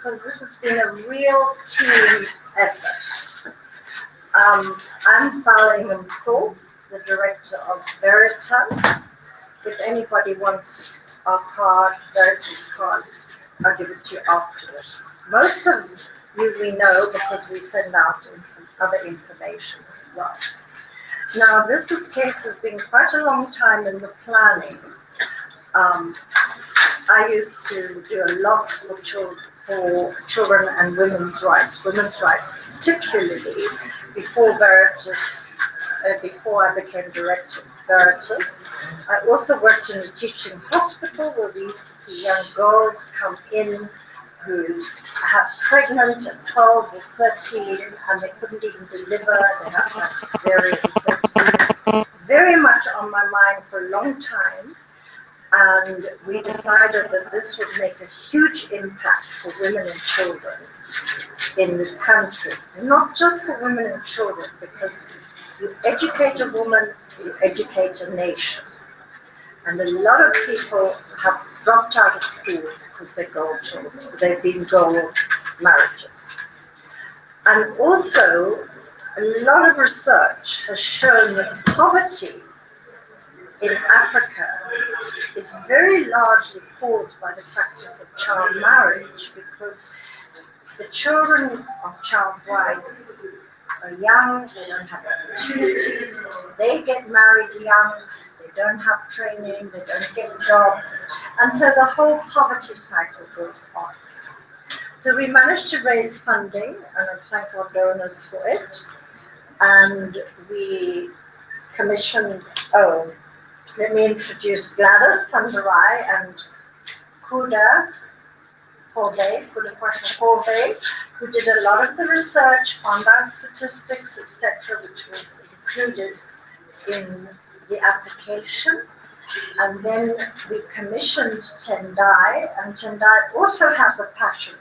because this has been a real team effort. I'm Val Thorpe, the director of Veritas. If anybody wants our card, Veritas cards, I'll give it to you afterwards. Most of you we know because we send out other information as well. Now, this case has been quite a long time in the planning. I used to do a lot for children and women's rights particularly before Veritas, before I became director of Veritas. I also worked in a teaching hospital where we used to see young girls come in who had pregnant at 12 or 13 and they couldn't even deliver, they had to have cesarean. So it's been very much on my mind for a long time. And we decided that this would make a huge impact for women and children in this country. And not just for women and children, because you educate a woman, you educate a nation. And a lot of people have dropped out of school because they're girl children, they've been girl marriages. And also, a lot of research has shown that poverty in Africa is very largely caused by the practice of child marriage, because the children of child brides are young, they don't have opportunities, they get married young, they don't have training, they don't get jobs, and so the whole poverty cycle goes on. So we managed to raise funding, and I thank our donors for it, and we commissioned, let me introduce Gladys Sandarai and Kuda Hove, who did a lot of the research, found out statistics, etc., which was included in the application. And then we commissioned Tendai, and Tendai also has a passion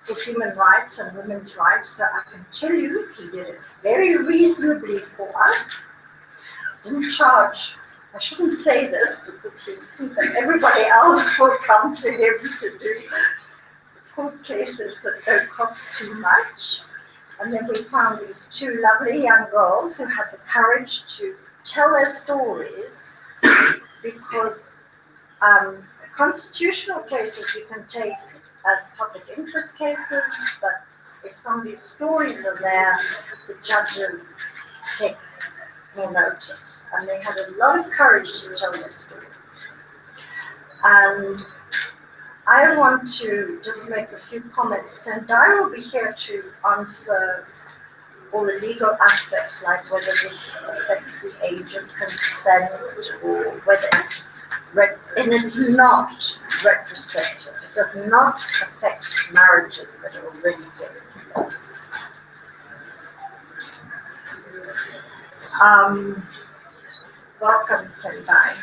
for human rights and women's rights, so I can tell you he did it very reasonably for us. Didn't charge. I shouldn't say this because he think that everybody else will come to him to do court cases that don't cost too much. And then we found these two lovely young girls who had the courage to tell their stories, because constitutional cases you can take as public interest cases, but if somebody's stories are there, the judges take more notice, and they had a lot of courage to tell their stories. And I want to just make a few comments. Tendai will be here to answer all the legal aspects, like whether this affects the age of consent, or whether it's and it's not retrospective. It does not affect marriages that are already taking place. Welcome, Tendai.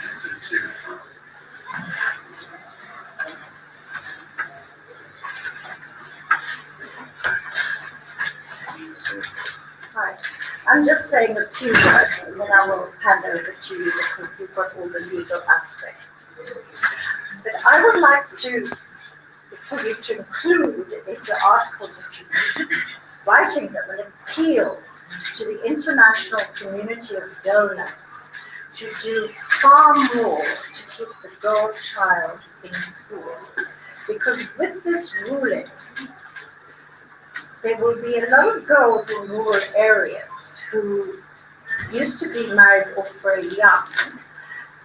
Hi. I'm just saying a few words and then I will hand over to you because you've got all the legal aspects. But I would like for you to include in the articles, if you writing them, an appeal to the international community of donors to do far more to keep the girl child in school. Because with this ruling, there will be a lot of girls in rural areas who used to be married off very young.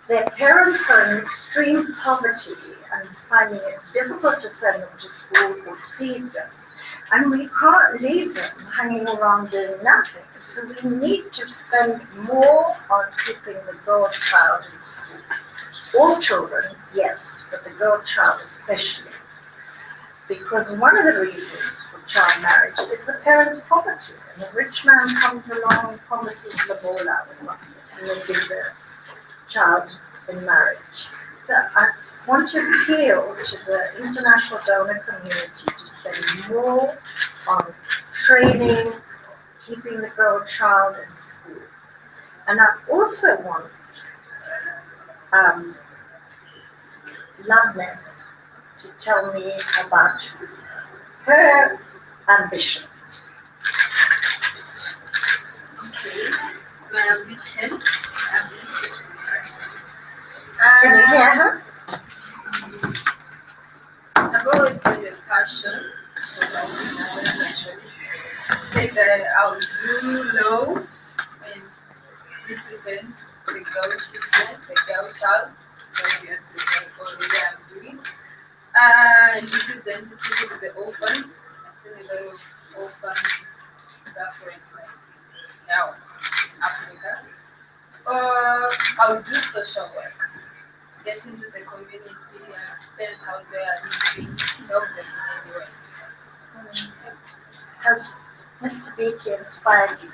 Their parents are in extreme poverty and finding it difficult to send them to school or feed them. And we can't leave them hanging around doing nothing. So we need to spend more on keeping the girl child in school. All children, yes, but the girl child especially. Because one of the reasons for child marriage is the parents' poverty. And a rich man comes along and promises the bola or something, and they give the child in marriage. So I want to appeal to the international donor community to spend more on training, keeping the girl child in school. And I also want Loveness to tell me about her ambitions. Okay, my ambition. Can you hear her? I've always had a passion for language. Say that I'll do law and represent the girl children, the girl child. So obviously that's already I'm doing. And represent especially the orphans. I see a lot of orphans suffering like now Africa. Or I'll do social work. Get into the community, understand how they are living, help them in any way. Has Mr. Beatty inspired you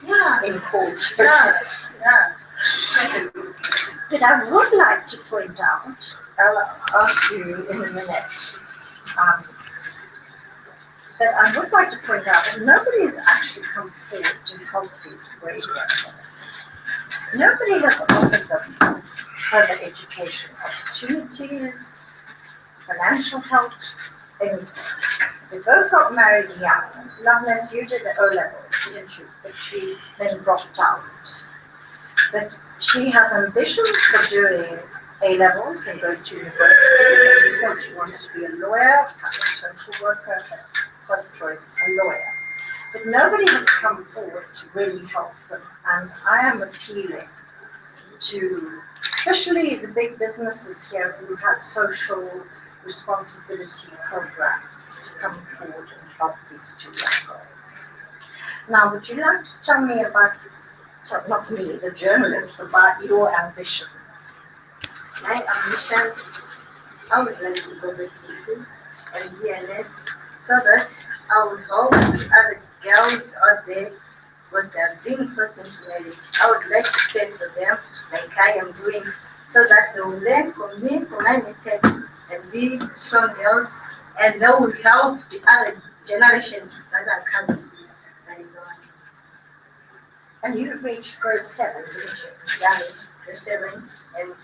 Yeah, in court? yeah. It's quite a good thing. But I would like to point out, I'll ask you in a minute, but I would like to point out that nobody has actually come forward to help these brave veterans. Nobody has offered them further education opportunities, financial help, anything. They both got married young. Loveness, you did the O-levels, didn't you? But she then dropped out. But she has ambitions for doing A-levels and going to university. As you said, she wants to be a lawyer, a social worker, first choice, a lawyer. But nobody has come forward to really help them. And I am appealing to, especially the big businesses here who have social responsibility programs, to come forward and help these two young girls. Now, would you like to tell me about, not me, the journalist, about your ambitions? My ambition, I would like to go back to school and be a nurse so that I would help other girls out there because they are being forced into marriage. I would like to stand for them like I am doing so that they will learn from me, from my mistakes, and be strong girls, and they will help the other generations that are coming. That is all. And you reached grade 7, didn't you? Yeah, grade 7, and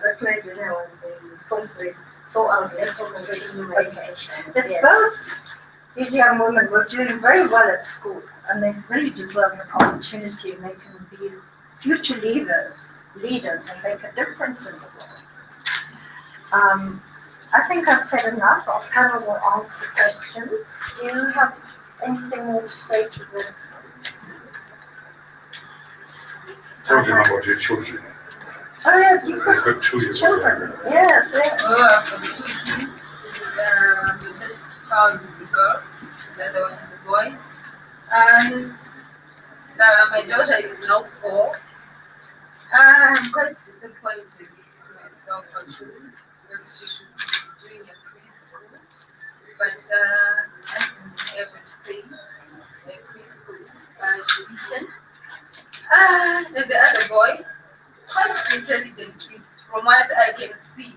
got married when I was in Form 3. So I would like to continue my education. But Yes. both these young women were doing very well at school, and they really deserve an opportunity, and they can be future leaders, and make a difference in the world. I think I've said enough. Our panel will answer questions. Do you have anything more to say to the? Tell them about your children. Oh yes, you've I've got got 2 years children. old. Yeah, they're I've got 2 kids. The first child is a girl, the other one is a boy. And my daughter is now 4. I'm quite disappointed to myself actually because she should be doing a preschool. But I haven't been able to pay a preschool tuition. And the other boy, quite intelligent kids from what I can see.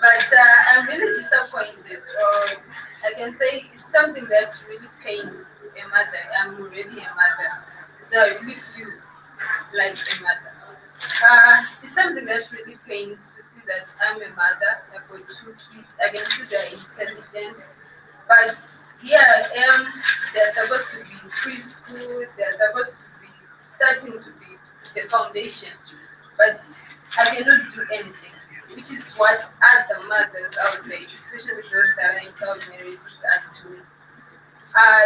But I'm really disappointed, or I can say it's something that really pains a mother. I'm already a mother, so I really feel like a mother. It's something that really pains to see that I'm a mother. I've got 2 kids. I can see they're intelligent, but here I am. They're supposed to be in preschool. They're supposed to be starting to be the foundation, but I cannot do anything, which is what other mothers out there, especially those that are in child marriage, are doing.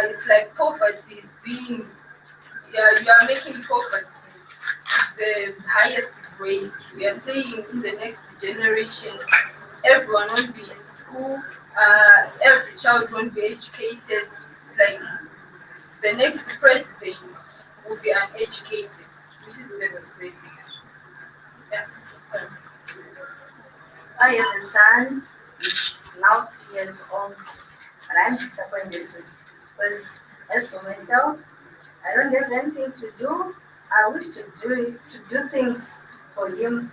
It's like poverty is being, yeah, you are making poverty the highest grades. We are saying in the next generation, everyone won't be in school, every child won't be educated. It's like the next president will be uneducated, which is devastating. Yeah, so. I have a son, he's now 3 years old, and I'm disappointed too. Because as for myself, I don't have anything to do. I wish to do things for him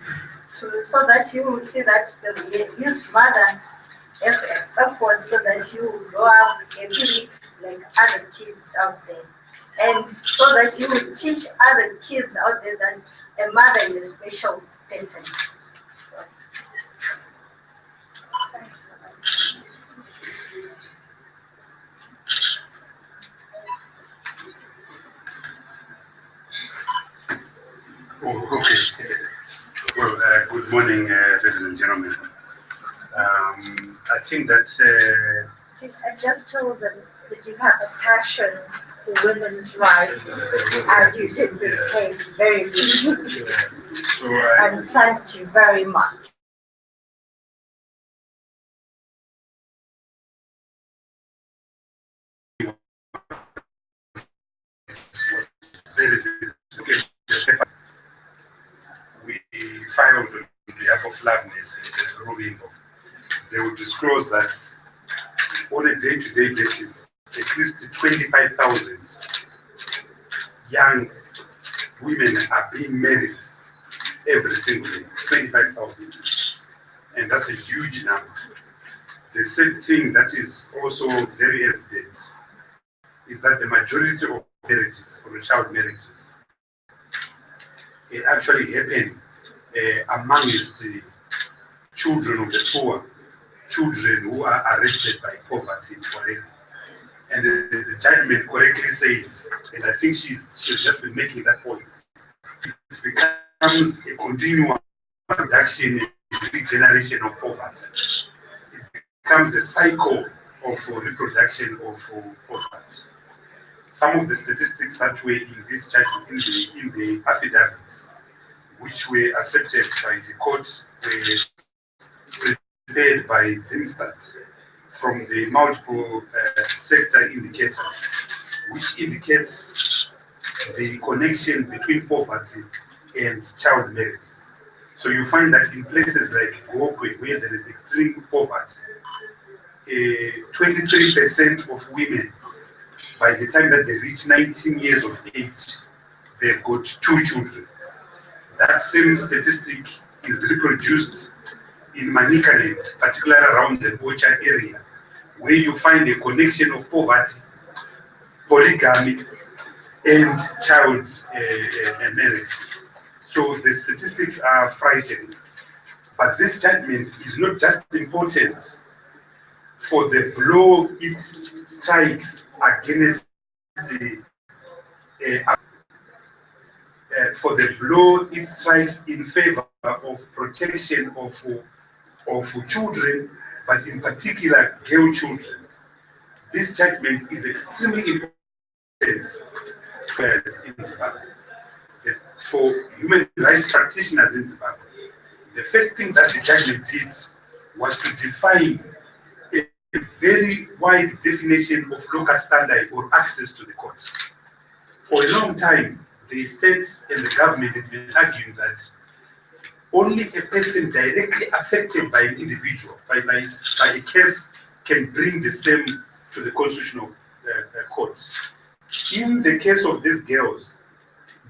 so that he will see that his mother have effort so that he will grow up and be like other kids out there. And so that he will teach other kids out there that a mother is a special person. So. Good morning, ladies and gentlemen. I think that I just told them that you have a passion for women's rights, and you did this case very recently, and thanked you very much. we filed on behalf of Loveness in ruling. They will disclose that on a day-to-day basis, at least 25,000 young women are being married every single day. 25,000, and that's a huge number. The same thing that is also very evident is that the majority of marriages or child marriages actually happen amongst children of the poor, children who are arrested by poverty already. And the judgment correctly says, and I think she's just been making that point, it becomes a continuous reduction in regeneration of poverty. It becomes a cycle of reproduction of poverty. Some of the statistics that were in this judgment, in the affidavits, which were accepted by the court, were prepared by Zimstat from the multiple sector indicators, which indicates the connection between poverty and child marriages. So you find that in places like Gokwe, where there is extreme poverty, 23% of women, by the time that they reach 19 years of age, they've got 2 children. That same statistic is reproduced in Manikaland, particularly around the Bocha area, where you find a connection of poverty, polygamy, and child marriages. So the statistics are frightening. But this judgment is not just important for the blow it strikes against for the blow it strikes in favor of protection of children, but in particular girl children. This judgment is extremely important for us in Zimbabwe, for human rights practitioners in Zimbabwe. The first thing that the judgment did was to define a very wide definition of local standard or access to the courts. For a long time, the states and the government have been arguing that only a person directly affected by an individual, by a case, can bring the same to the constitutional court. In the case of these girls,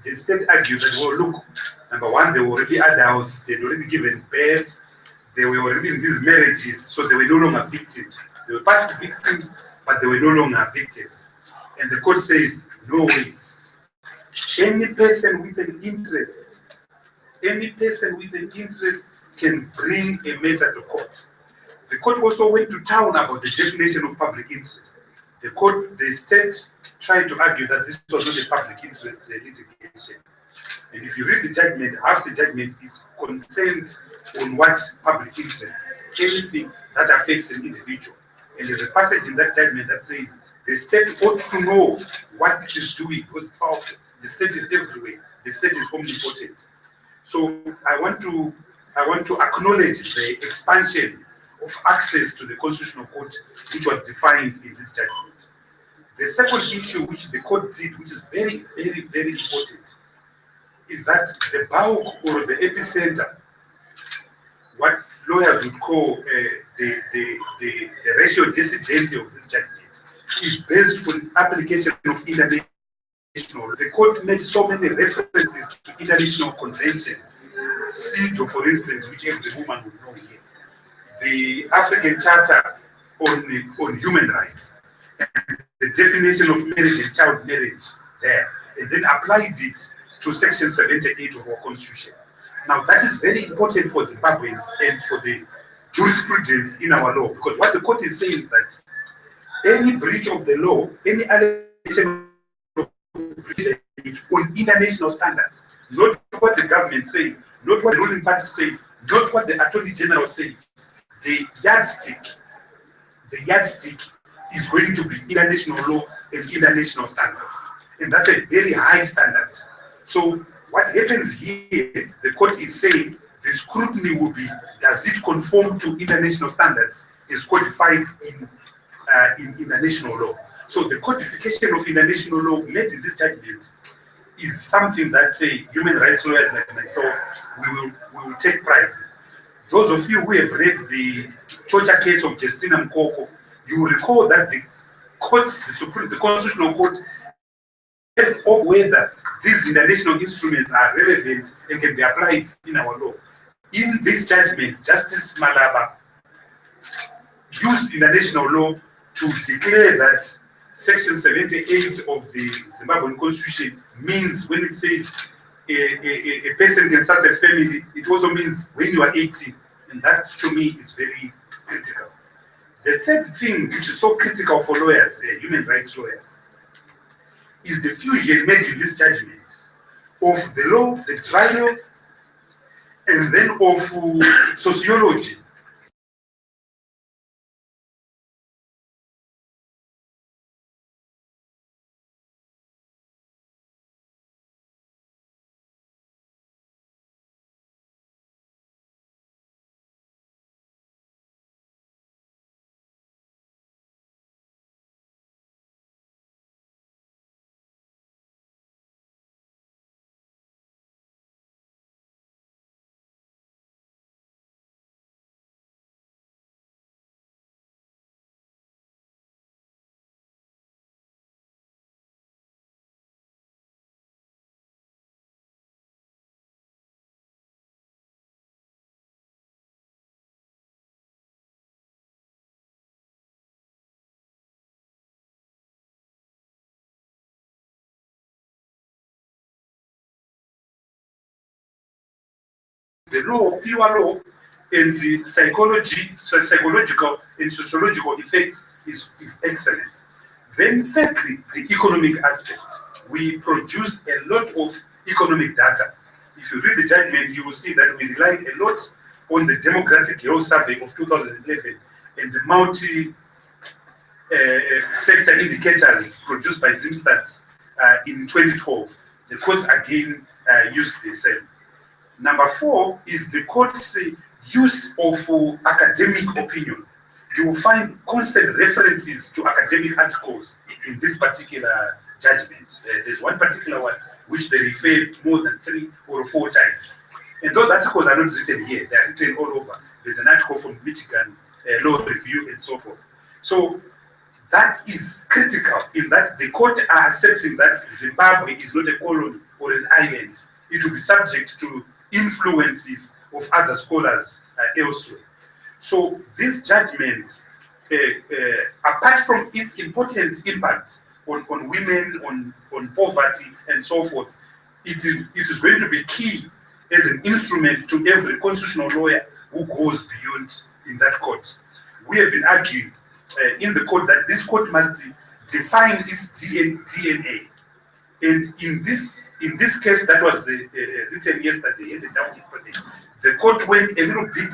the state argued that, well, look, number one, they were already adults, they'd already given birth, they were already in these marriages, so they were no longer victims. They were past victims, but they were no longer victims. And the court says, no ways. Any person with an interest can bring a matter to court. The court also went to town about the definition of public interest. The state tried to argue that this was not a public interest litigation. And if you read the judgment, half the judgment is concerned on what public interest is, anything that affects an individual. And there's a passage in that judgment that says the state ought to know what it is doing, because it's powerful. The state is everywhere. The state is omnipotent. So I want to acknowledge the expansion of access to the Constitutional Court, which was defined in this judgment. The second issue which the court did, which is very, very, very important, is that the bulk or the epicenter, what lawyers would call the ratio dissidenti of this judgment, is based on application of international. The court made so many references to international conventions, CEDAW, for instance, which every woman would know here, the African Charter on Human Rights, and the definition of marriage and child marriage there, and then applied it to Section 78 of our Constitution. Now, that is very important for Zimbabweans and for the jurisprudence in our law, because what the court is saying is that any breach of the law, any allegation of breach on international standards, not what the government says, not what the ruling party says, not what the Attorney General says. The yardstick is going to be international law and international standards. And that's a very high standard. So what happens here, the court is saying the scrutiny will be, does it conform to international standards as codified in international law? So the codification of international law made in this judgment is something that human rights lawyers like myself, we will take pride in. Those of you who have read the torture case of Justina Mkoko, you will recall that the courts, the Constitutional Court, left up whether these international instruments are relevant and can be applied in our law. In this judgment, Justice Malaba used international law to declare that Section 78 of the Zimbabwean Constitution means, when it says a person can start a family, it also means when you are 18. And that, to me, is very critical. The third thing, which is so critical for lawyers, human rights lawyers, is the fusion made in this judgment of the law, the dry law, and then of sociology. The law, pure law, and the psychological and sociological effects is excellent. Then thirdly, the economic aspect. We produced a lot of economic data. If you read the judgment, you will see that we relied a lot on the demographic health survey of 2011 and the multi-sector indicators produced by Zimstat in 2012. The courts again used the same. Number 4 is the court's use of academic opinion. You will find constant references to academic articles in this particular judgment. There's one particular one which they refer more than 3 or 4 times. And those articles are not written here, they are written all over. There's an article from Michigan Law Review and so forth. So that is critical in that the court are accepting that Zimbabwe is not a colony or an island. It will be subject to influences of other scholars elsewhere. So this judgment, apart from its important impact on women, on poverty and so forth, it is going to be key as an instrument to every constitutional lawyer who goes beyond in that court. We have been arguing in the court that this court must define its DNA. And in this case that was written yesterday, handed down yesterday, the court went a little bit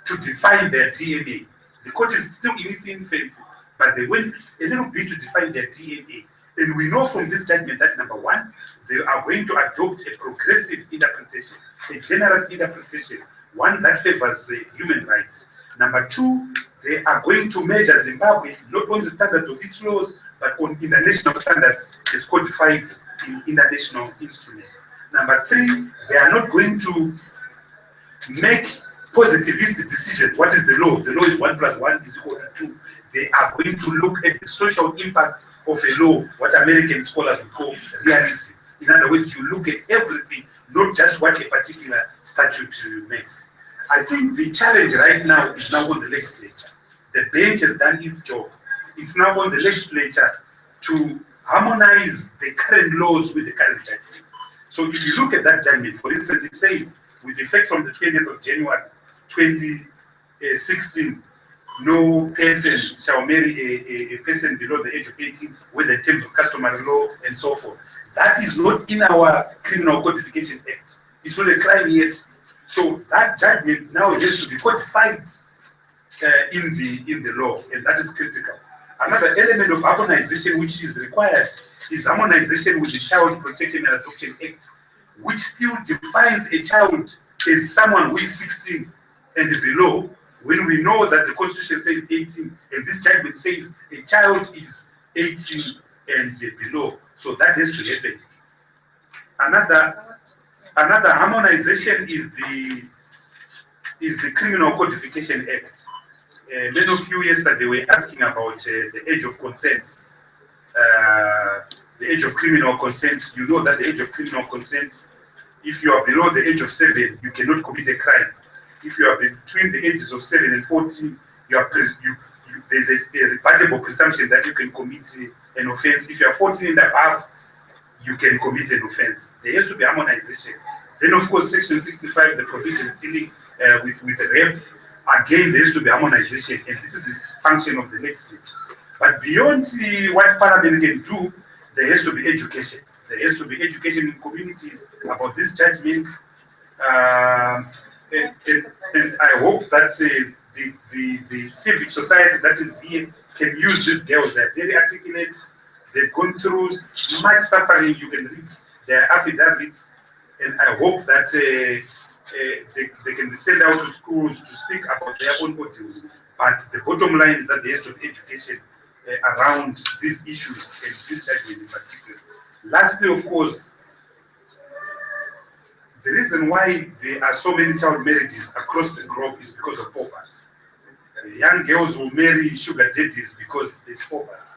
to define their DNA. The court is still in its infancy, but they went a little bit to define their DNA. And we know from this judgment that number 1, they are going to adopt a progressive interpretation, a generous interpretation, one that favors human rights. Number 2, they are going to measure Zimbabwe not on the standard of its laws, but on international standards as codified in international instruments. Number 3, they are not going to make positivist decisions. What is the law? The law is 1 + 1 = 2. They are going to look at the social impact of a law, what American scholars would call realism. In other words, you look at everything, not just what a particular statute makes. I think the challenge right now is now on the legislature. The bench has done its job. It's now on the legislature to harmonize the current laws with the current judgment. So if you look at that judgment, for instance, it says, with effect from the 20th of January 2016, no person shall marry a person below the age of 18, whether in terms of customary law and so forth. That is not in our Criminal Codification Act. It's not a crime yet. So that judgment now has to be codified in the law, and that is critical. Another element of harmonization which is required is harmonization with the Child Protection and Adoption Act, which still defines a child as someone who is 16 and below, when we know that the Constitution says 18, and this judgment says a child is 18 and below. So that has to happen. Another harmonization is the Criminal Codification Act. Many of you yesterday were asking about the age of consent, the age of criminal consent. You know that the age of criminal consent, if you are below the age of 7, you cannot commit a crime. If you are between the ages of 7 and 14, there's a rebuttable presumption that you can commit an offense. If you are 14 and above, you can commit an offense. There has to be harmonization. Then, of course, Section 65, the provision dealing with rape, again, there has to be harmonization, and this is the function of the legislature. But beyond what Parliament can do, there has to be education. There has to be education in communities about this judgment, and I hope that the civic society that is here can use these girls. They're very articulate. They've gone through much suffering. You can read their affidavits, and I hope that they can be sent out to schools to speak about their own ordeals. But the bottom line is that there has to be education around these issues and this judgment in particular. Lastly, of course, the reason why there are so many child marriages across the globe is because of poverty. Young girls will marry sugar daddies because there's poverty.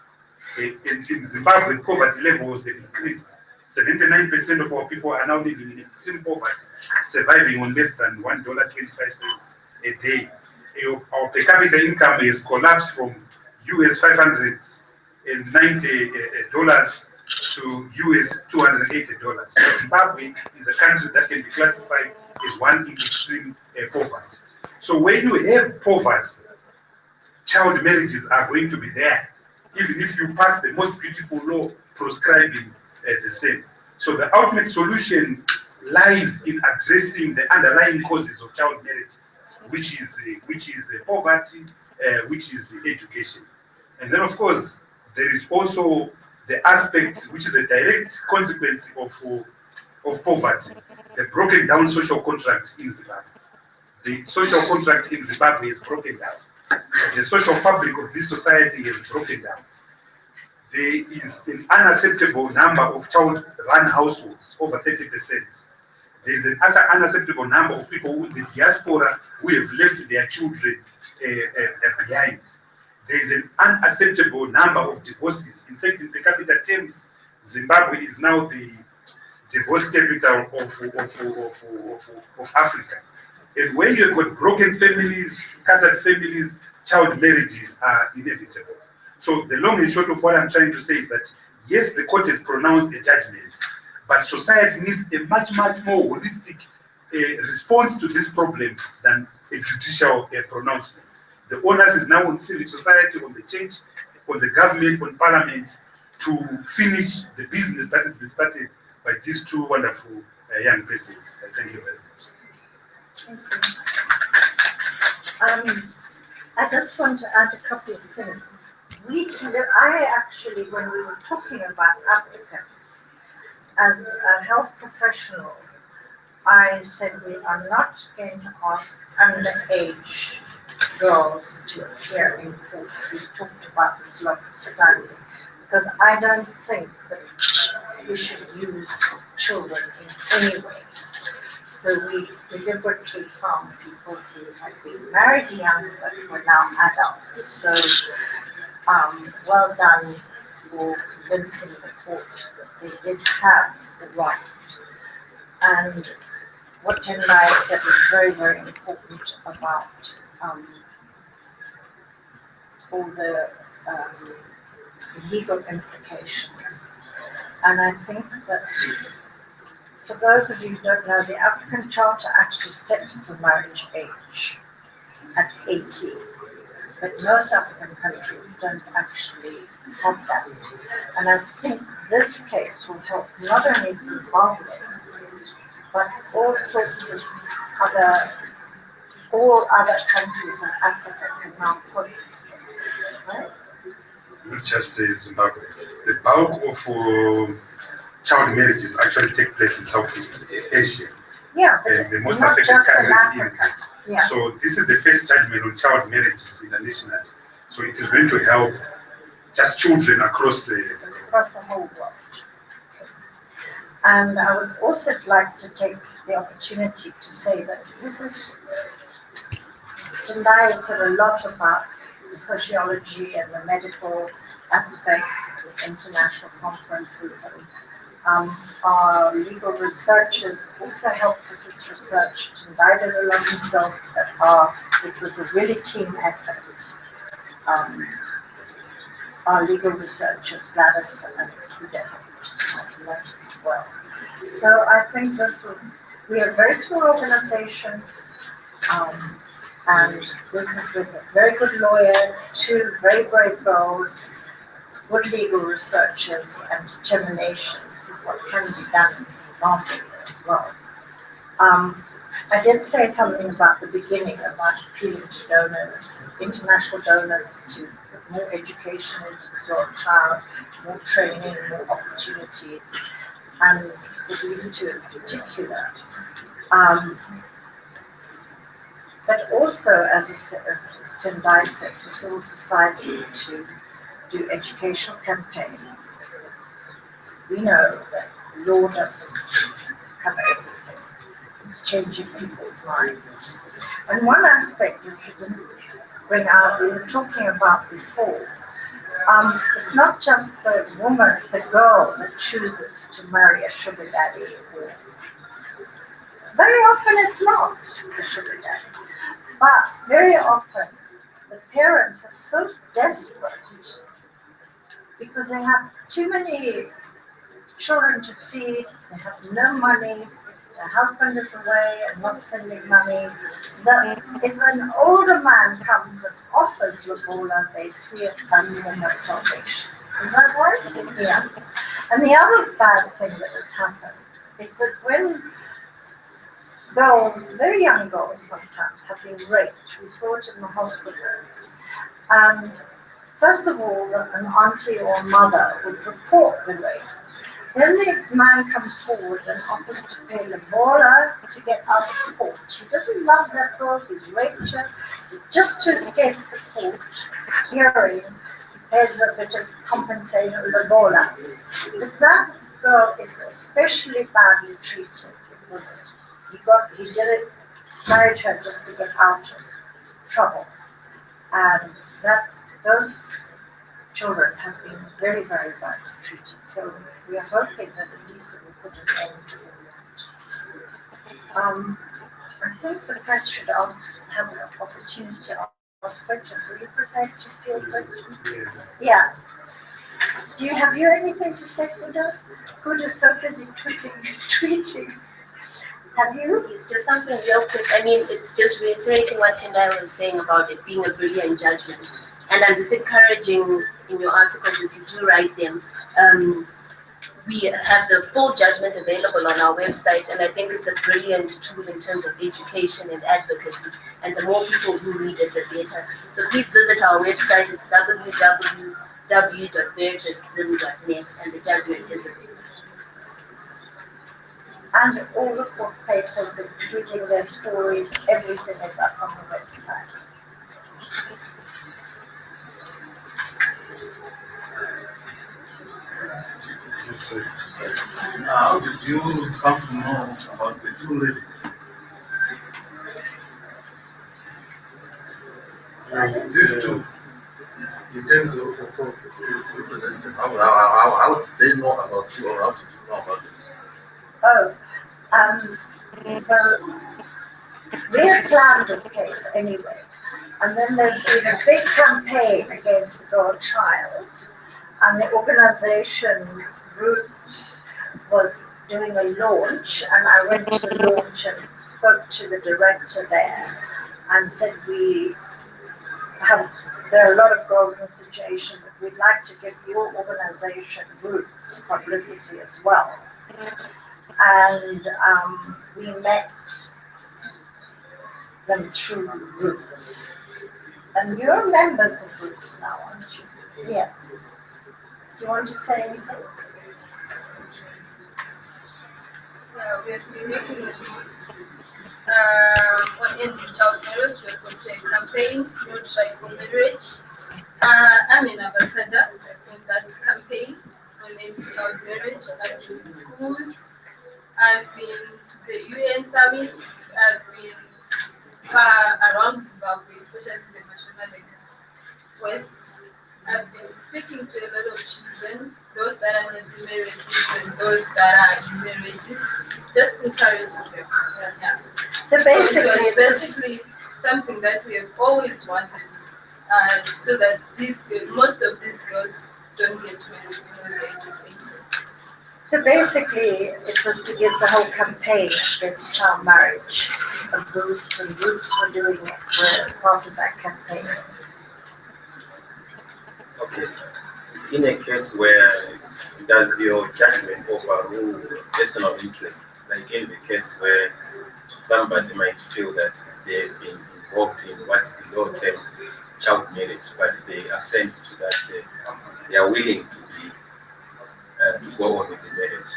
In Zimbabwe, poverty levels have increased. 79% of our people are now living in extreme poverty, surviving on less than $1.25 a day. Our per capita income has collapsed from US $590 to US $280. So Zimbabwe is a country that can be classified as one in extreme poverty. So when you have poverty, child marriages are going to be there, even if you pass the most beautiful law prescribing the same. So the ultimate solution lies in addressing the underlying causes of child marriages, which is poverty, which is education. And then, of course, there is also the aspect which is a direct consequence of poverty, the broken down social contract in Zimbabwe. The social contract in Zimbabwe is broken down. The social fabric of this society is broken down. There is an unacceptable number of child-run households, over 30%. There is an unacceptable number of people in the diaspora who have left their children behind. There is an unacceptable number of divorces. In fact, in per capita terms, Zimbabwe is now the divorce capital of Africa. And when you have got broken families, scattered families, child marriages are inevitable. So the long and short of what I'm trying to say is that, yes, the court has pronounced a judgment, but society needs a much more holistic response to this problem than a judicial pronouncement. The onus is now on civil society, on the church, on the government, on parliament to finish the business that has been started by these two wonderful young persons. Thank you very much. I just want to add a couple of things. I actually, when we were talking about applicants, as a health professional, I said we are not going to ask underage girls to appear in court. We talked about this lot of study, because I don't think that we should use children in any way. So we deliberately found people who had been married young but were now adults. So well done for convincing the court that they did have the right. And what Tendai said was very, very important about all the legal implications. And I think that for those of you who don't know, the African Charter actually sets the marriage age at 18. But most African countries don't actually have that. And I think this case will help not only Zimbabweans, but all sorts of all other countries in Africa can now put this case, right? Not just Zimbabwe. The bulk of child marriages actually take place in Southeast Asia. Yeah, And the most not affected just in country is Africa. India. Yeah. So this is the first judgment on child marriages internationally. So it is going to help just children across the whole world. And I would also like to take the opportunity to say that this is, Tendai said a lot about the sociology and the medical aspects of international conferences, and our legal researchers also helped with this research. Tendai did a lot himself, but it was a really team effort. Our legal researchers, Gladys and Kuda, helped as well. So I think we are a very small organization, and this is with a very good lawyer, 2 very brave girls, good legal researchers, and determination. This is what can be done in Zimbabwe as well. I did say something about the beginning about appealing to donors, international donors, to put more education into the girl child, more training, more opportunities, and for these 2 in particular. But also, as Tendai said, for civil society to do educational campaigns, because we know that law doesn't have everything. It's changing people's minds. And one aspect which we didn't bring out, we were talking about before, it's not just the woman, the girl that chooses to marry a sugar daddy. Very often it's not the sugar daddy. But very often the parents are so desperate because they have too many children to feed, they have no money, their husband is away and not sending money, that if an older man comes and offers lobola, they see it as almost salvation. Is that right? Yeah. And the other bad thing that has happened is that when girls, very young girls sometimes, have been raped, we saw it in the hospitals, and first of all, an auntie or mother would report the rape. Then the man comes forward and offers to pay lobola to get out of court. He doesn't love that girl, he's raped her. Just to escape the court hearing, he pays a bit of compensation, lobola. But that girl is especially badly treated because he did it, married her just to get out of trouble. And those children have been very, very badly treated. So we are hoping that at least it will put an end to that. I think the press should have an opportunity to ask questions. Are you prepared to field questions? Yeah. Have you anything to say, Kuda? Kuda's so busy tweeting. Have you? It's just something real quick. I mean, it's just reiterating what Tendai was saying about it being a brilliant judgment. And I'm just encouraging in your articles, if you do write them, we have the full judgment available on our website, and I think it's a brilliant tool in terms of education and advocacy. And the more people who read it, the better. So please visit our website. It's www.veritasim.net, and the judgment is available. And all the court papers, including their stories, everything is up on the website. Yes, how did you come to know about the 2 ladies? These 2, in terms of representation, how did they know about you, or how did you know about it? Well, we had planned this case anyway, and then there's been a big campaign against the girl child, and the organization Roots was doing a launch, and I went to the launch and spoke to the director there and said there are a lot of girls in the situation, but we'd like to give your organization Roots publicity as well. And we met them through Roots. And you're members of Roots now, aren't you? Yes. Do you want to say anything? Yeah, we have been making Roots on anti-child marriage. We have got a campaign, No Try for Marriage. I'm an ambassador in that campaign on anti-child marriage. I've been in schools, I've been to the UN summits, I've been around Zimbabwe, especially the Mashonaland West. I've been speaking to a lot of children, those that are not in marriages and those that are in marriages, just encouraging them. Yeah. So basically, it was basically something that we have always wanted, so that most of these girls don't get married before the age of 18. So basically, it was to give the whole campaign against child marriage a boost, and Roots were doing it, were part of that campaign. Okay. In a case where does your judgment overrule personal interest, like in the case where somebody might feel that they've been involved in what the law terms child marriage, but they assent to that, they are willing to be to go on with the marriage.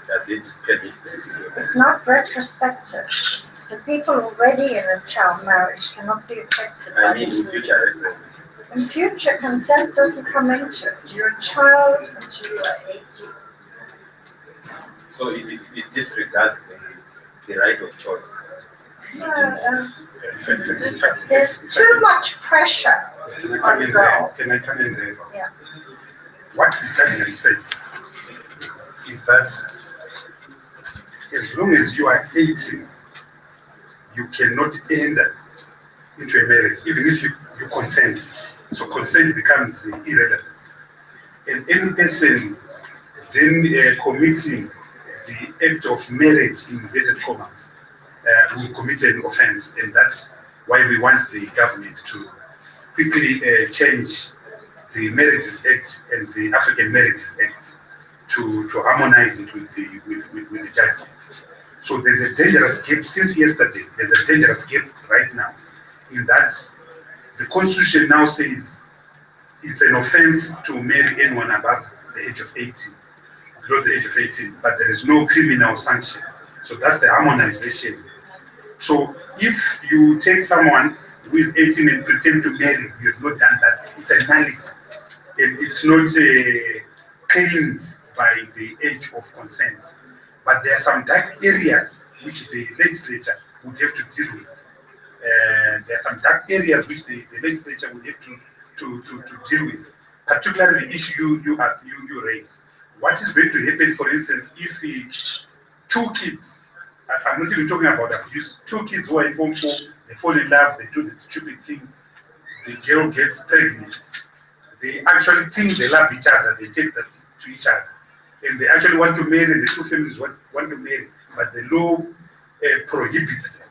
Does it permit them? It's not retrospective. So people already in a child marriage cannot be affected by I mean, in this. future references. In future, consent doesn't come into it. You're a child until you are 18. So it disregards the right of choice. There's too much pressure Can I come on in there? girls. Can I come in there? Yeah. What the judgment says is that as long as you are 18, you cannot enter into a marriage, even if you consent. So consent becomes irrelevant. And any person then committing the act of marriage in inverted commas will commit an offense, and that's why we want the government to quickly change the Marriages Act and the African Marriages Act to harmonize it with the judgment. So there's a dangerous gap since yesterday. There's a dangerous gap right now, in that the Constitution now says it's an offense to marry anyone above the age of 18, below the age of 18, but there is no criminal sanction. So that's the harmonization. So if you take someone who is 18 and pretend to marry, you have not done that. It's a nullity. And it's not claimed by the age of consent. But there are some dark areas which the legislature would have to deal with. There are some dark areas which the legislature would have to deal with, particularly the issue you raise. What is going to happen, for instance, if two kids, I'm not even talking about abuse, two kids who are in Form 4, they fall in love, they do the stupid thing, the girl gets pregnant, they actually think they love each other, they take that to each other, and they actually want to marry, the two families want to marry, but the law prohibits them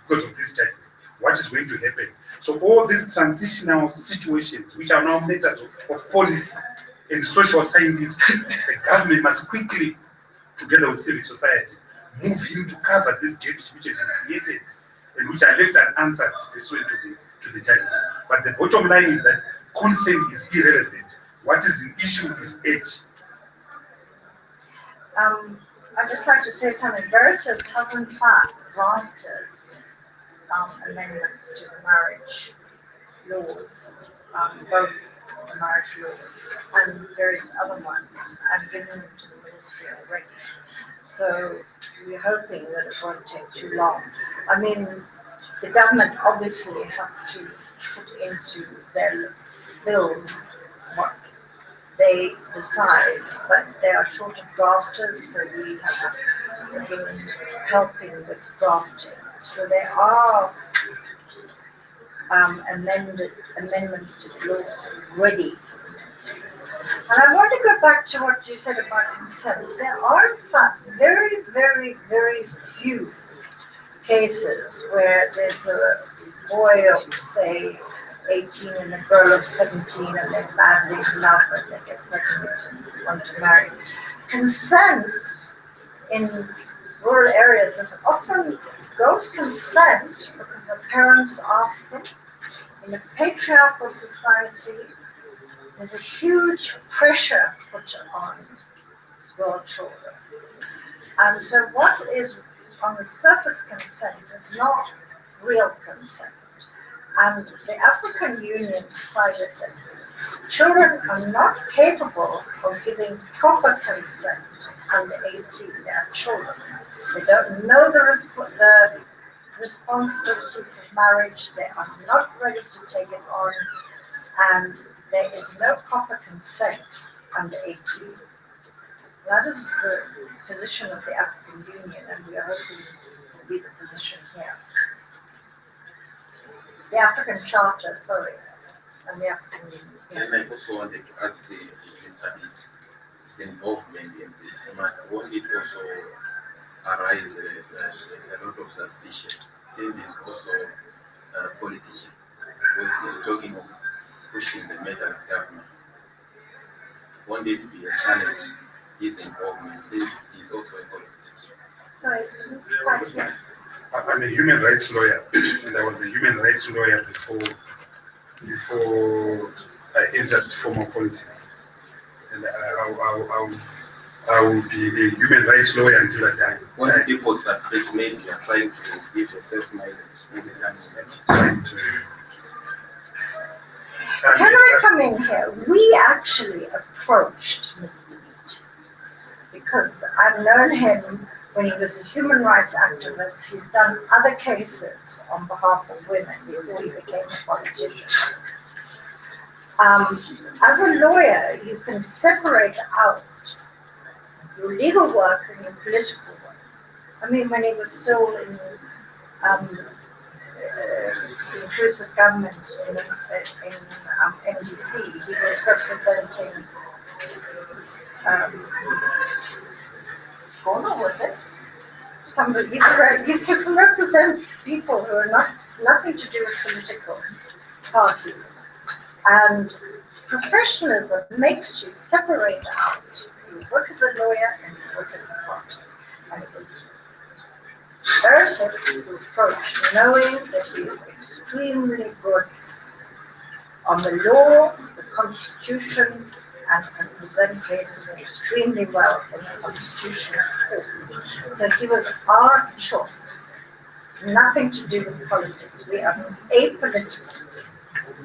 because of this judgment. What is going to happen? So all these transitional situations, which are now matters of policy and social scientists, the government must quickly, together with civil society, move in to cover these gaps which have been created and which are left unanswered pursuant to the judgment. But the bottom line is that consent is irrelevant. What is the issue is age. I'd just like to say something. Veritas hasn't drafted amendments to the marriage laws, both the marriage laws and various other ones, and given them to the ministry already. So we're hoping that it won't take too long. I mean, the government obviously have to put into their bills what they decide, but they are short of drafters, so we have been helping with drafting. So there are amendments to the laws ready for the ministry. And I want to go back to what you said about consent. There are, in fact, very, very, very few cases where there's a boy of, say, 18 and a girl of 17, and they're madly in love and they get pregnant and want to marry. Consent in rural areas is often girls consent because the parents ask them. In a patriarchal society, there's a huge pressure put on your children. And so what is on the surface consent is not real consent. And the African Union decided that children are not capable of giving proper consent under 18. They are children. They don't know the responsibilities of marriage. They are not ready to take it on. And there is no proper consent under 18. That is the position of the African Union, and we are hoping it will be the position here. The African Charter, sorry, and the African Union. And I also wanted to ask Mr. His involvement in this matter. Won't it also arise a lot of suspicion, since he's also a politician? Because he's talking of pushing the matter of government. Won't it be a challenge, his involvement, since he's also a politician? Sorry, didn't quite hear. I'm a human rights lawyer, and I was a human rights lawyer before I entered formal politics. And I will be a human rights lawyer until I die. When people suspect maybe you're trying to give yourself mileage, maybe that's Trying to. Can I come in here? We actually approached Mr. Mead because I've known him when he was a human rights activist. He's done other cases on behalf of women before he became a politician. As a lawyer, you can separate out your legal work and your political work. I mean, when he was still in intrusive government in NDC, he was representing Ghana, was it? Somebody, you can represent people who are nothing to do with political parties. And professionalism makes you separate out. You work as a lawyer and you work as a party. And it was Veritas who approached, knowing that he is extremely good on the law, the constitution, and can present cases extremely well in the constitutional court. So he was our choice. Nothing to do with politics. We are apolitical.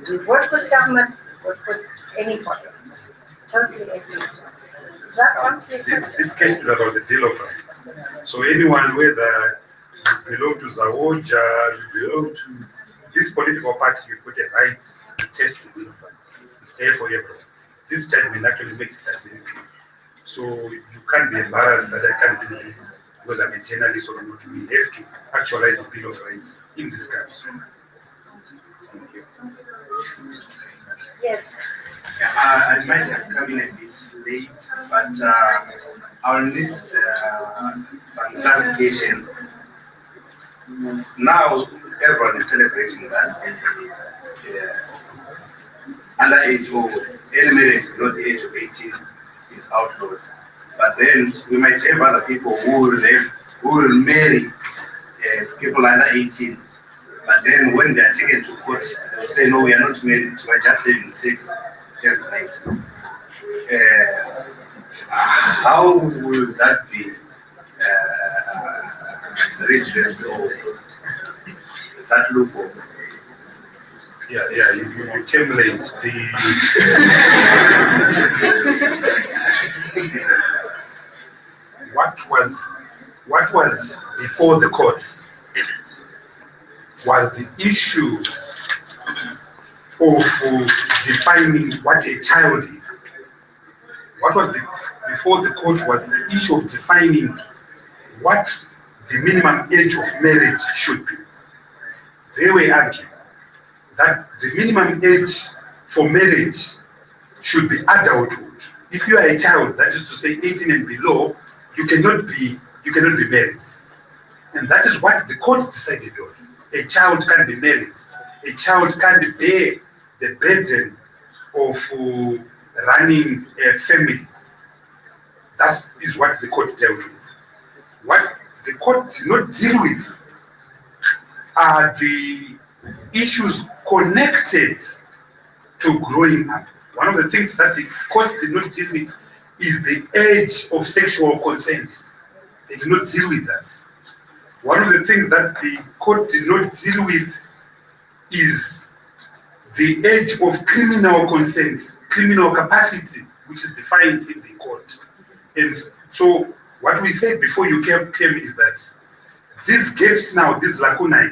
We work with government, work with anybody. Totally apolitical. Is that what This case is about the Bill of Rights. So anyone, whether you belong to Zawoja, you belong to this political party, you've got a right to test the Bill of Rights. It's there for everyone. This judgment actually makes it very clear. So you can't be embarrassed that I can't do this because I'm a journalist or not. We have to actualize the Bill of Rights in this country. Thank you. Yes. I might have come in a bit late, but I'll need some clarification. Now, everyone is celebrating that underage or any marriage below the age of 18 is outlawed. But then we might have other people who will marry people under 18. But then when they are taken to court, they will say, no, we are not married, we are just having sex every night. How will that be redressed or that loophole? Yeah, you came late. What was before the courts was the issue of defining what a child is. What was before the court was the issue of defining what the minimum age of marriage should be. They were arguing that the minimum age for marriage should be adulthood. If you are a child, that is to say 18 and below, you cannot be married. And that is what the court decided on. A child can't be married. A child can't bear the burden of running a family. That is what the court dealt with. What the court did not deal with are the issues connected to growing up. One of the things that the courts did not deal with is the age of sexual consent. They did not deal with that. One of the things that the court did not deal with is the age of criminal consent, criminal capacity, which is defined in the court. And so what we said before you came is that these gaps now, these lacunae,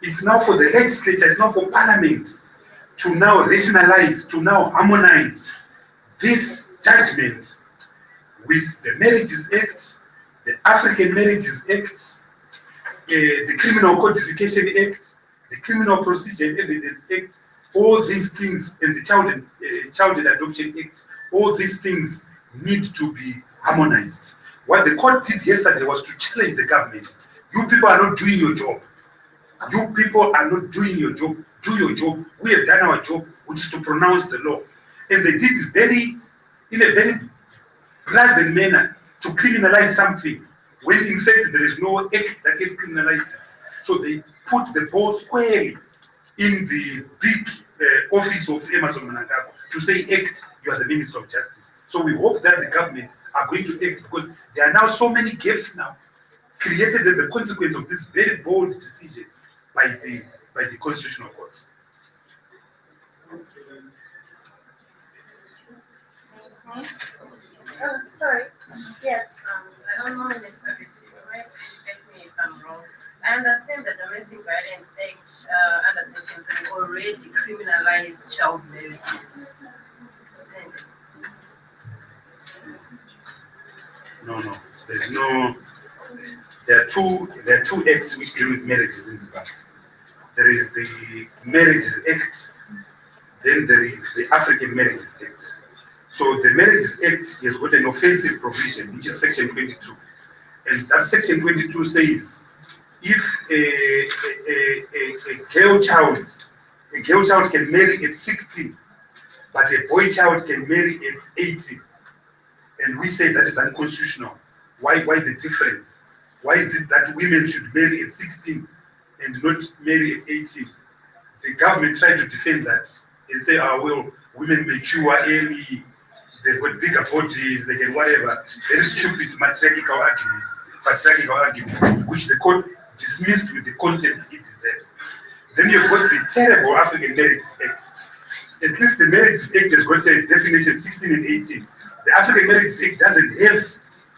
it's now for the legislature, it's now for parliament to now rationalize, to now harmonize this judgment with the Marriages Act, the African Marriages Act, the Criminal Codification Act, the Criminal Procedure and Evidence Act, all these things, and the Child and Adoption Act, all these things need to be harmonized. What the court did yesterday was to challenge the government. You people are not doing your job. You people are not doing your job. Do your job. We have done our job, which is to pronounce the law. And they did it in a very brazen manner to criminalize something when in fact there is no act that can criminalize it. So they put the ball squarely in the big office of Emerson Mnangagwa to say, act, you are the Minister of Justice. So we hope that the government are going to act, because there are now so many gaps now created as a consequence of this very bold decision by the Constitutional Court. Oh, sorry. Yes. I don't know, Minister, you might correct me if I'm wrong. I understand the Domestic Violence Act under Section 3 already criminalized child marriages. No. There's no. There are two acts which deal with marriages in Zimbabwe. There is the Marriages Act, then there is the African Marriages Act. So the Marriages Act has got an offensive provision, which is Section 22. And that Section 22 says, if a girl child can marry at 16, but a boy child can marry at 18. And we say that is unconstitutional. Why the difference? Why is it that women should marry at 16 and not marry at 18? The government tried to defend that and say, well, women mature early, they've got bigger bodies, they can whatever. Very stupid patriarchal argument, which the court dismissed with the contempt it deserves. Then you've got the terrible African Marriages Act. At least the Marriages Act has got a definition 16 and 18. The African Marriages Act doesn't have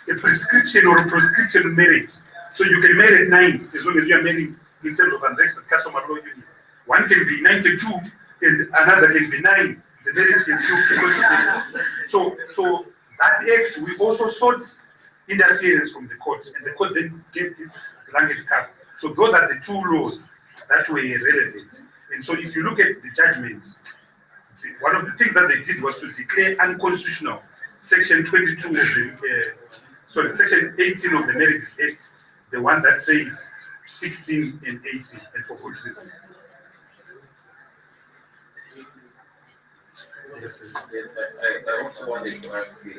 a prescription or a proscription of marriage. So you can marry at 9 as long as you are married in terms of unregistered customary law union. One can be 92 and another can be 9. The marriage can still be consummated. So that act, we also sought interference from the court, and the court then gave this blanket cover. So those are the two laws that were relevant. And so if you look at the judgment, one of the things that they did was to declare unconstitutional Section 22 of the Section 18 of the Marriages Act, the one that says 16 and 18, and for good reasons. Yes, I also wanted to ask the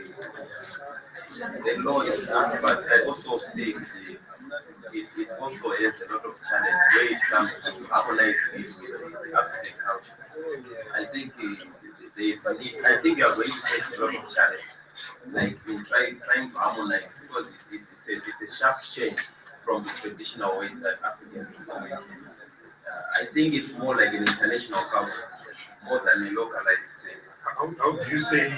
law is that, but I also think it also has a lot of challenge where it comes to harmonize it with the African culture. I think I think you are going to face a lot of challenge, like in trying to harmonize, because it's a sharp change from the traditional ways that African people make. I think it's more like an international culture more than a localized thing. How do you say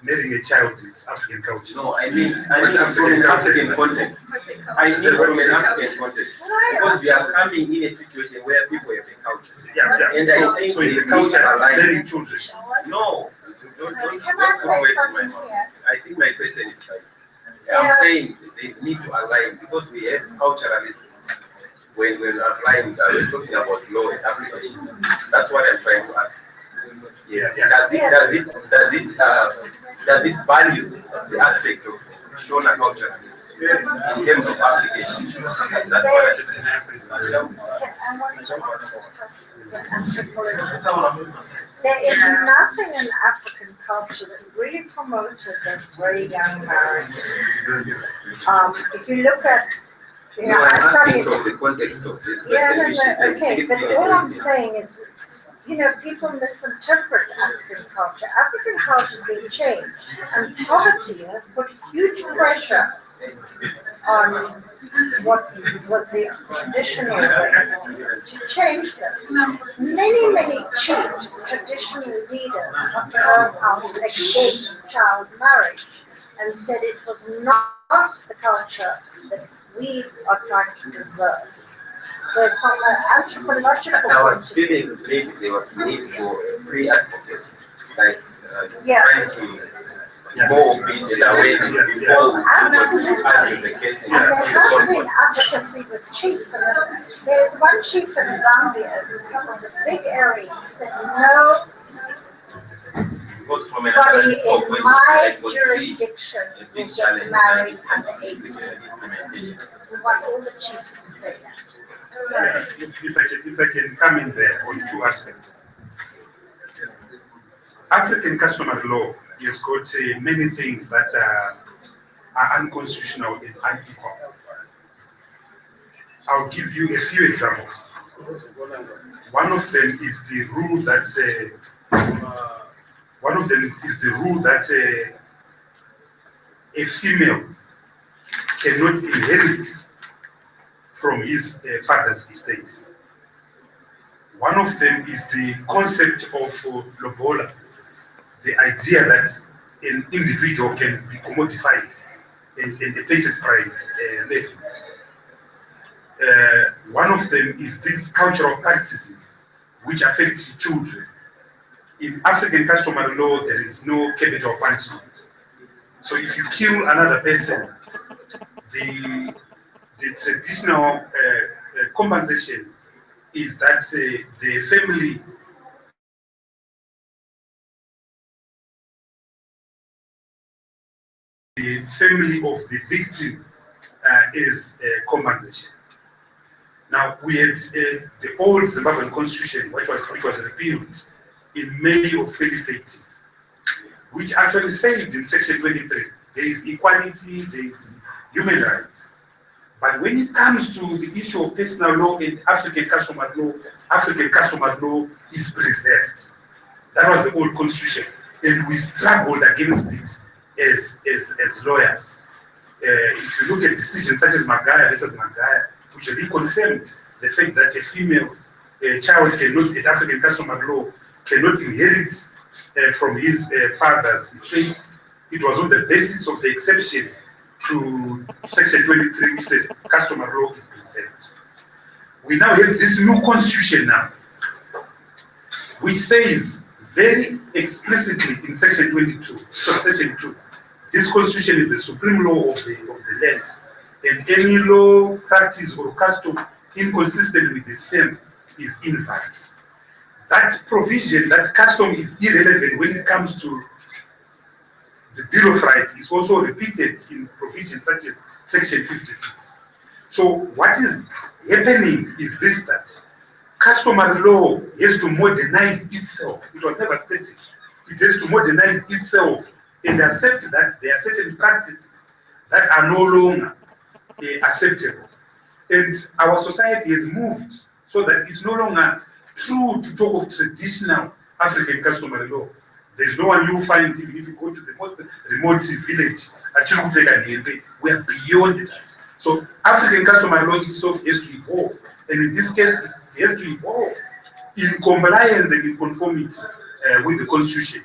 marrying a child is African culture? No, I mean from an African context. I mean from an African context. Because we are coming in a situation where people have a culture. Yeah. And I think so the culture is marrying children. No, don't put words in my mouth. I think my question is right. I'm saying there is need to align, because we have culturalism. When we're applying, we're talking about law and application. That's what I'm trying to ask. Yes. Does it value the aspect of Shona culture in terms of application? That's what There is nothing in African culture that really promoted those very young marriages. If you look at You No, know, I'm I asking studied. from the context of this Yeah, question, no, which is no, like okay, 16 but and all I'm 18. saying is, you know, people misinterpret African culture. African culture has been changed, and poverty has put huge pressure on what was the traditional ways to change them. Many chiefs, traditional leaders, have come out against child marriage and said it was not the culture that we are trying to preserve. So from an anthropological I point was of view, feeling maybe there was need for pre-advocacy, like Yeah. trying to more of it in awareness before we argue the case in and there has the been advocacy with chiefs. And there's one chief in Zambia who covers a big area. He said, no, because from an nobody analytical in point of my view, I foresee jurisdiction a will big get challenge married in under 18. implementation. We want all the chiefs to say that. If I can come in there on two aspects. African customary law has got many things that are unconstitutional and unequal. I'll give you a few examples. One of them is the rule that a female cannot inherit from his father's estate. One of them is the concept of lobola, the idea that an individual can be commodified and the purchase price levied. One of them is these cultural practices which affect children. In African customary law, there is no capital punishment. So if you kill another person, the traditional compensation is that the family of the victim is compensation. Now we had the old Zimbabwean constitution, which was repealed in May of 2013, which actually said in section 23 there is equality, there is human rights. But when it comes to the issue of personal law and African customary law is preserved. That was the old constitution, and we struggled against it as lawyers. If you look at decisions such as Magaya versus Magaya, which reconfirmed the fact that a female child cannot, at African customary law, cannot inherit from his father's estate, it was on the basis of the exception to section 23, which says customary law is preserved. We now have this new constitution now, which says very explicitly in section 22, subsection 2, this constitution is the supreme law of the land, and any law, practice, or custom inconsistent with the same is invalid. That provision, that custom is irrelevant when it comes to the Bill of Rights, is also repeated in provisions such as section 56. So what is happening is this, that customary law has to modernize itself. It was never static. It has to modernize itself and accept that there are certain practices that are no longer acceptable. And our society has moved so that it's no longer true to talk of traditional African customary law. There's no one you find, even if you go to the most remote village, we are beyond that. So African customary law itself has to evolve. And in this case, it has to evolve in compliance and in conformity with the constitution.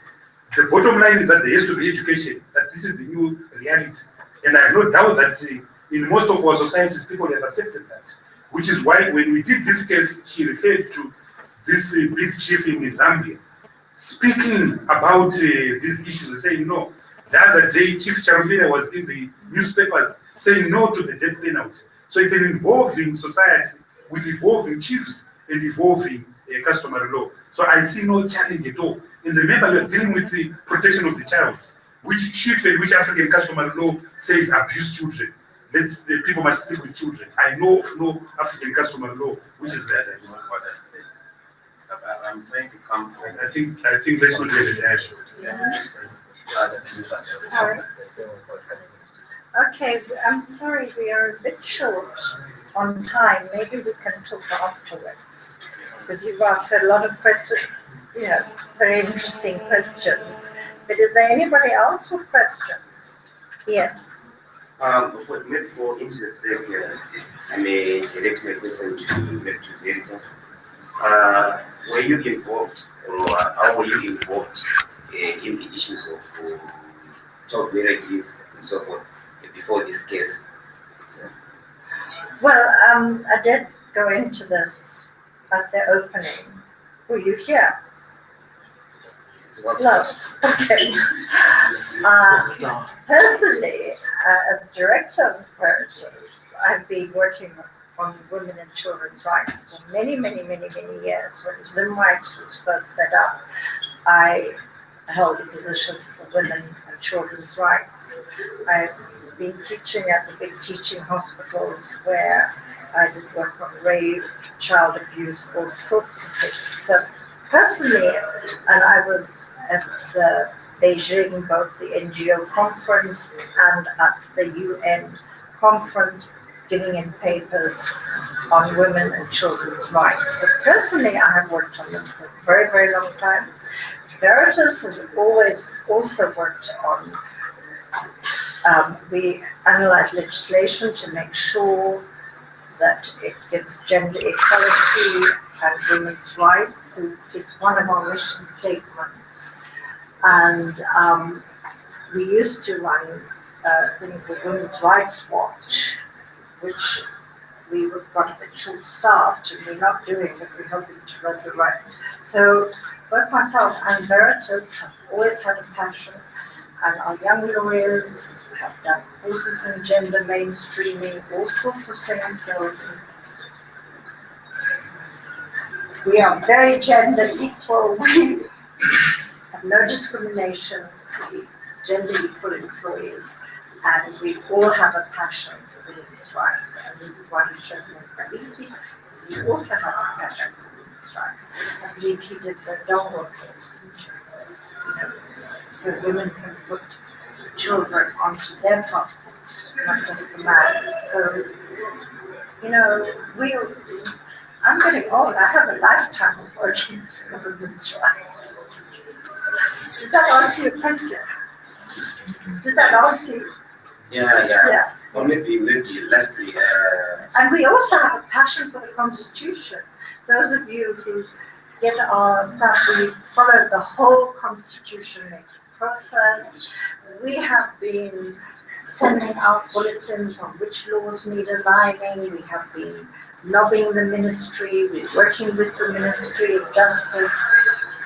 The bottom line is that there has to be education, that this is the new reality. And I have no doubt that in most of our societies, people have accepted that. Which is why when we did this case, she referred to this big chief in Zambia, speaking about these issues and saying no. The other day, Chief Charumbira was in the newspapers saying no to the death penalty. So it's an evolving society with evolving chiefs and evolving customary law. So I see no challenge at all. And remember, you're dealing with the protection of the child, which chief and which African customary law says abuse children. People must sleep with children. I know of no African customary law which is like that. What I said. I'm trying to come from. I think let's not get it. Sorry. Okay, I'm sorry, we are a bit short on time. Maybe we can talk afterwards. Because you've asked a lot of questions, very interesting questions. But is there anybody else with questions? Yes. Maybe for interest sake, I may direct my question to Veritas. Were you involved, or how were you involved in the issues of child marriages and so forth before this case? Well, I did go into this at the opening. Were you here? No. Okay. Personally, as director of Veritas, I've been working on women and children's rights for many, many, many, many years. When Zimbabwe was first set up, I held a position for women and children's rights. I've been teaching at the big teaching hospitals where I did work on rape, child abuse, all sorts of things. So personally, and I was at the Beijing, both the NGO conference and at the UN conference, giving in papers on women and children's rights. So personally, I have worked on them for a very, very long time. Veritas has always also worked on, we analyze legislation to make sure that it gives gender equality and women's rights. So it's one of our mission statements. And we used to run a thing called Women's Rights Watch, which we got a bit short-staffed and we're not doing, but we're hoping to resurrect. So both myself and Veritas have always had a passion, and our young lawyers have done courses in gender mainstreaming, all sorts of things. So we are very gender equal. We have no discrimination. We gender equal employees, and we all have a passion for women's rights. And this is why we chose Mr. Beatty, because he also has a passion for women's rights. I believe he did the Dongle case, so women can put children onto their passports, not just the man. So, I'm getting old. I have a lifetime of working for women's rights. Does that answer your question? Does that answer you? Yeah. Or maybe lastly. And we also have a passion for the Constitution. Those of you who get our stuff, we follow the whole Constitution making process. We have been sending out bulletins on which laws need aligning. We have been lobbying the ministry. We're working with the Ministry of Justice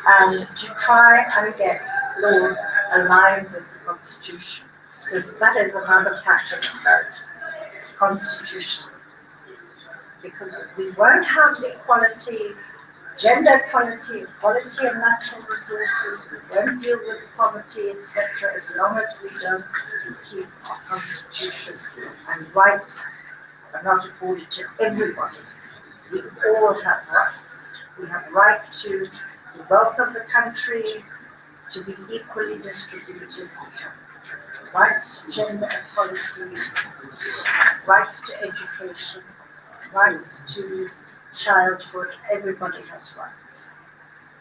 to try and get laws aligned with the Constitution. So that is another passion of Veritas, constitutions. Because we won't have equality, gender equality, equality of natural resources, we won't deal with poverty, etc., as long as we don't keep our Constitution and rights are not afforded to everybody. We all have rights. We have right to the wealth of the country to be equally distributed. Rights to gender equality, rights to education, rights to childhood. Everybody has rights.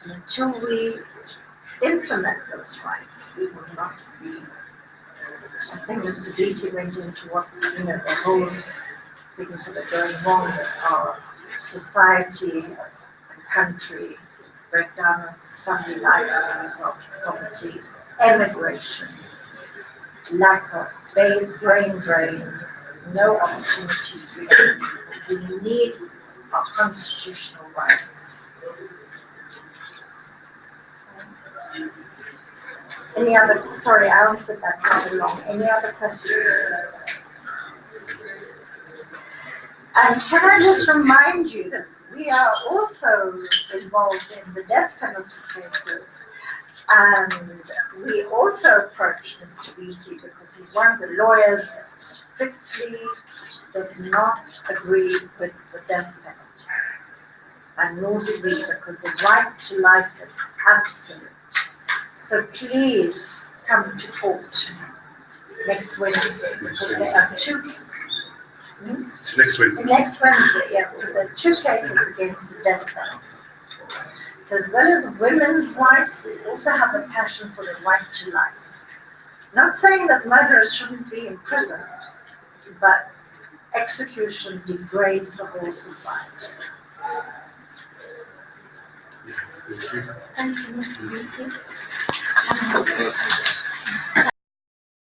And until we implement those rights, we will not be. I think Mr. Beatty went into what, the whole things that are going wrong with our society and country, breakdown of family life as a result of poverty, emigration, lack of brain drains, no opportunities for young people. We need our constitutional rights. Any other, sorry, I answered that rather long. Any other questions? And can I just remind you that we are also involved in the death penalty cases. And we also approached Mr. Beatty because he's one of the lawyers that strictly does not agree with the death penalty. And nor do we, because the right to life is absolute. So please come to court next Wednesday, because there are two. It's next Wednesday. Next Wednesday, yeah, because there are two cases against the death penalty. So as well as women's rights, we also have a passion for the right to life. Not saying that murderers shouldn't be imprisoned, but execution degrades the whole society. Yes, thank you. Thank you, Mr. Beatty.